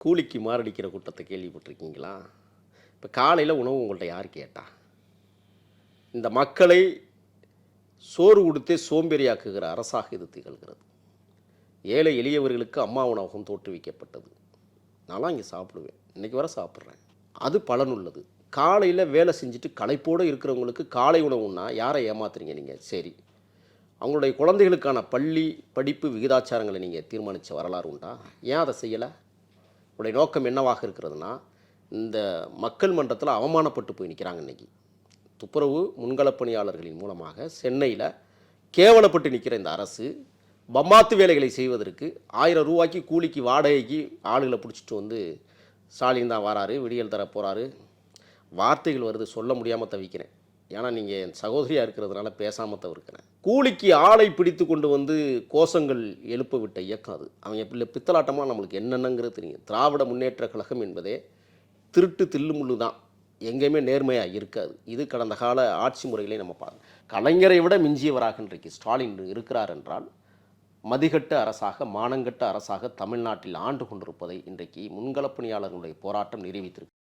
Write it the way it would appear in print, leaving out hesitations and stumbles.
கூலிக்கு மாரடிக்கிற கூட்டத்தை கேள்விப்பட்டிருக்கீங்களா? இப்போ காலையில் உணவு உங்கள்கிட்ட யார் கேட்டா? இந்த மக்களை சோறு கொடுத்தே சோம்பேறியாக்குகிற அரசாக இது திகழ்கிறது. ஏழை எளியவர்களுக்கு அம்மா உணவகம் தோற்றுவிக்கப்பட்டது. நான்லாம் இங்கே சாப்பிடுவேன், இன்றைக்கி வர சாப்பிட்றேன். அது பலனுள்ளது. காலையில் வேலை செஞ்சுட்டு களைப்போடு இருக்கிறவங்களுக்கு காலை உணவுன்னா யாரை ஏமாத்துறீங்க நீங்கள்? சரி, அவங்களுடைய குழந்தைகளுக்கான பள்ளி படிப்பு விகிதாச்சாரங்களை நீங்கள் தீர்மானித்த வரலாறு உண்டா? ஏன் அதை செய்யலை? உடைய நோக்கம் என்னவாக இருக்கிறதுனா, இந்த மக்கள் மன்றத்தில் அவமானப்பட்டு போய் நிற்கிறாங்க. இன்றைக்கி துப்புரவு முன்களப் பணியாளர்களின் மூலமாக சென்னையில் கேவலப்பட்டு நிற்கிற இந்த அரசு பம்மாத்து வேலைகளை செய்வதற்கு 1000 ரூபாய்க்கு கூலிக்கு வாடகைக்கு ஆளுகளை பிடிச்சிட்டு வந்து ஸ்டாலின் தான் வராரு, விடியல் தர போகிறாரு, வார்த்தைகள் வருது, சொல்ல முடியாமல் தவிக்கிறேன். ஏன்னா நீங்கள் என் சகோதரியாக இருக்கிறதுனால பேசாமல் தவிர்க்கிறேன். கூலிக்கு ஆளை பிடித்து கொண்டு வந்து கோஷங்கள் எழுப்ப விட்ட இயக்கம் அது. அவங்க பித்தலாட்டமாக நம்மளுக்கு என்னென்னங்கிறது தெரியும். திராவிட முன்னேற்ற கழகம் என்பதே திருட்டு தில்லுமுள்ளு தான், எங்கேயுமே நேர்மையாக இருக்காது. இது கடந்த கால ஆட்சி முறைகளை நம்ம பார்க்கணும். கலைஞரை விட மிஞ்சியவராக இன்றைக்கு ஸ்டாலின் இருக்கிறார் என்றால், மதிகட்ட அரசாக மானங்கட்ட அரசாக தமிழ்நாட்டில் ஆண்டு கொண்டிருப்பதை இன்றைக்கு முன்களப் பணியாளர்களுடைய போராட்டம் நிரூபித்திருக்கு.